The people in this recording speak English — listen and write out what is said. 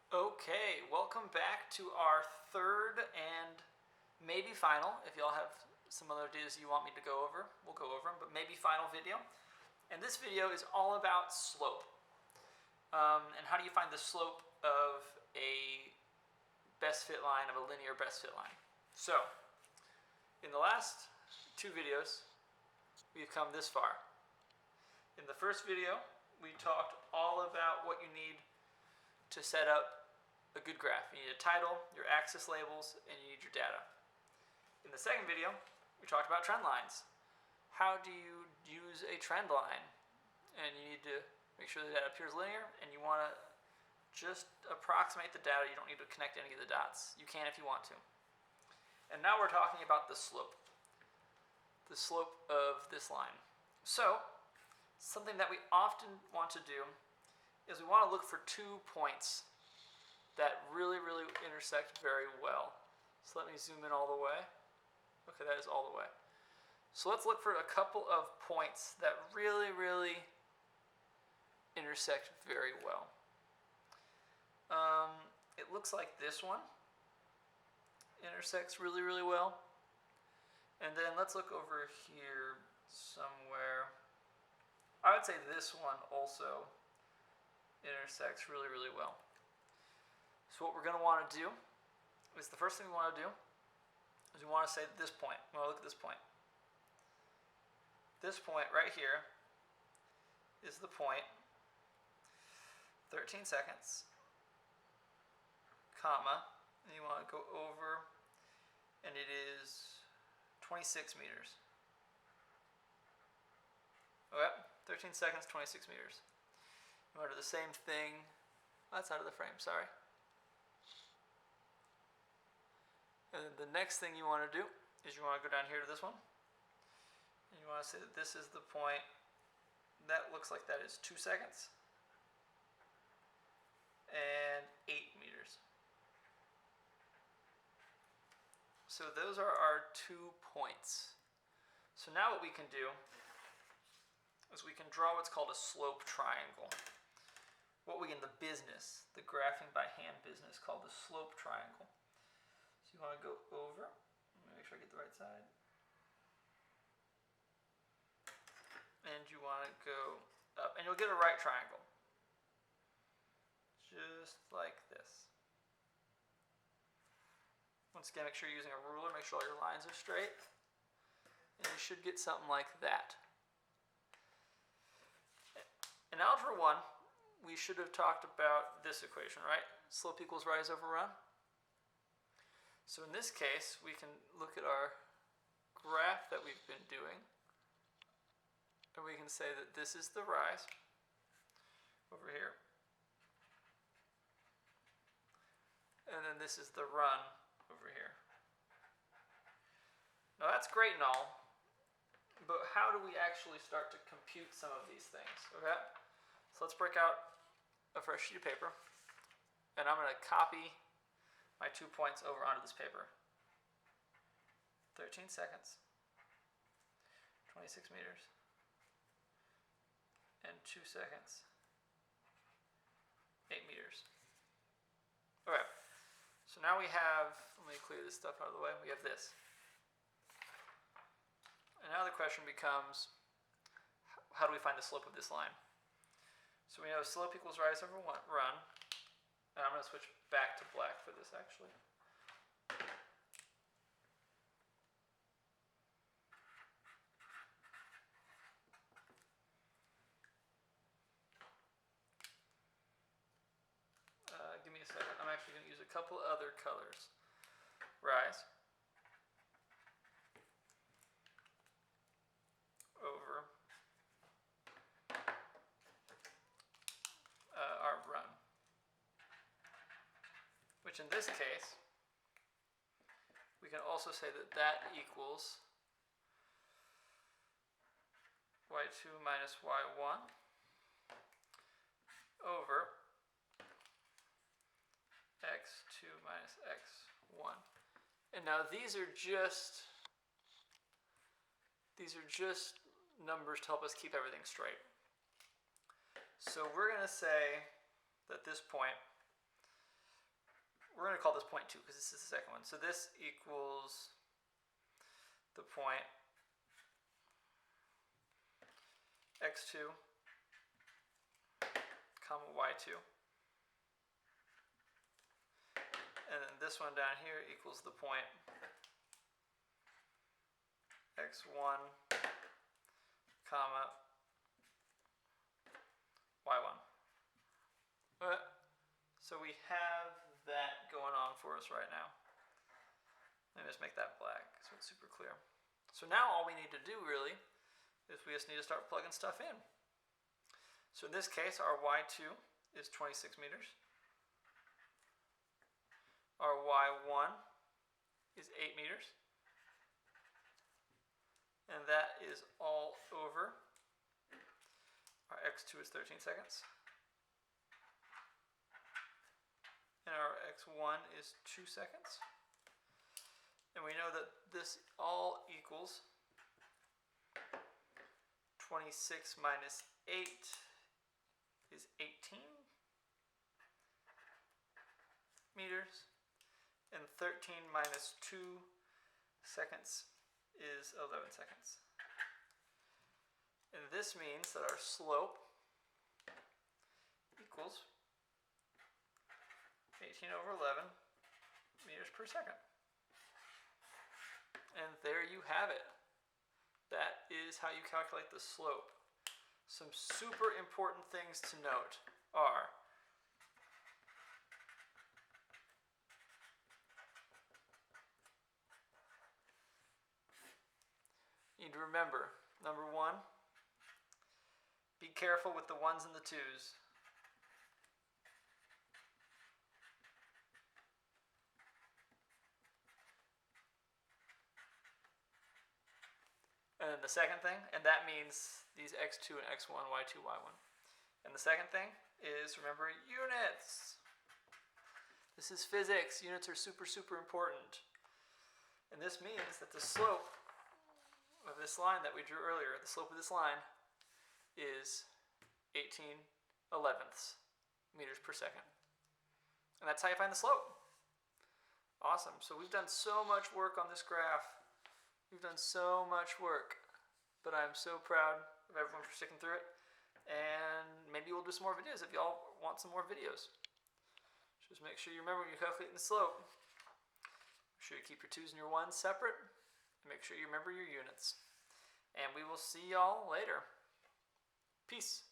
Okay, welcome back to our third and maybe final. If y'all have some other ideas you want me to go over, we'll go over them, but maybe final video. And this video is all about slope. And how do you find the slope of a best fit line, of a linear best fit line? So, in the last two videos, we've come this far. In the first video, we talked all about what you need to set up a good graph. You need a title, your axis labels, and you need your data. In the second video, we talked about trend lines. How do you use a trend line? And you need to make sure the data appears linear, and you want to just approximate the data. You don't need to connect any of the dots. You can if you want to. And now we're talking about the slope of this line. So, something that we often want to do is we want to look for 2 points that really intersect very well. So let me zoom in all the way. Okay, that is all the way. So let's look for a couple of points that really intersect very well. It looks like this one intersects really well. And then let's look over here somewhere. I would say this one also intersects really well. So what we're going to want to do is the first thing we want to do is we want to say this point. We want to look at this point. This point right here is the point 13 seconds, comma, and you want to go over, and it is 26 meters. Okay, 13 seconds, 26 meters. You want to do the same thing. That's out of the frame, sorry. And then the next thing you want to do is you want to go down here to this one. And you want to say that this is the point. That looks like that is 2 seconds. And 8 meters. So those are our 2 points. So now what we can do is we can draw what's called a slope triangle. What we in the business, the graphing by hand business, call the slope triangle. So you want to go over. Let me make sure I get the right side. And you want to go up. And you'll get a right triangle. Just like this. Once again, make sure you're using a ruler. Make sure all your lines are straight. And you should get something like that. In Algebra 1, we should have talked about this equation, right? Slope equals rise over run. So in this case, we can look at our graph that we've been doing, and we can say that this is the rise over here, and then this is the run over here. Now that's great and all, but how do we actually start to compute some of these things? Okay, so let's break out a fresh sheet of paper, and I'm going to copy my 2 points over onto this paper. 13 seconds, 26 meters, and 2 seconds, 8 meters. Okay, so now we have, let me clear this stuff out of the way, we have this. And now the question becomes, how do we find the slope of this line? So we know slope equals rise over run. And I'm going to switch back to black for this, actually. Give me a second. I'm actually going to use a couple other colors. Rise. Over. Our run. Which in this case, we can also say that that equals y2 minus y1 over x2 minus x1. And now these are just numbers to help us keep everything straight. So we're going to say that this point we're going to call this point 2 because this is the second one. So this equals the point x2, comma y2. And then this one down here equals the point x1, comma y1. So we have that going on for us right now. Let me just make that black so it's super clear. So now all we need to do really is we just need to start plugging stuff in. So in this case, our y2 is 26 meters. Our y1 is 8 meters. And that is all over. Our x2 is 13 seconds. And our x1 is 2 seconds. And we know that this all equals 26 minus 8 is 18 meters. And 13 minus 2 seconds is 11 seconds. And this means that our slope equals 18 over 11 meters per second. And there you have it. That is how you calculate the slope. Some super important things to note are you need to remember, number 1, be careful with the 1s and the 2s. And then the second thing, and that means these x2 and x1, y2, y1. And the second thing is remember units. This is physics. Units are super, super important. And this means that the slope of this line that we drew earlier, the slope of this line is 18/11 meters per second. And that's how you find the slope. Awesome. So we've done so much work on this graph. We've done so much work, but I'm so proud of everyone for sticking through it. And maybe we'll do some more videos if y'all want some more videos. Just make sure you remember when you're calculating the slope. Make sure you keep your 2s and your 1s separate. And make sure you remember your units. And we will see y'all later. Peace.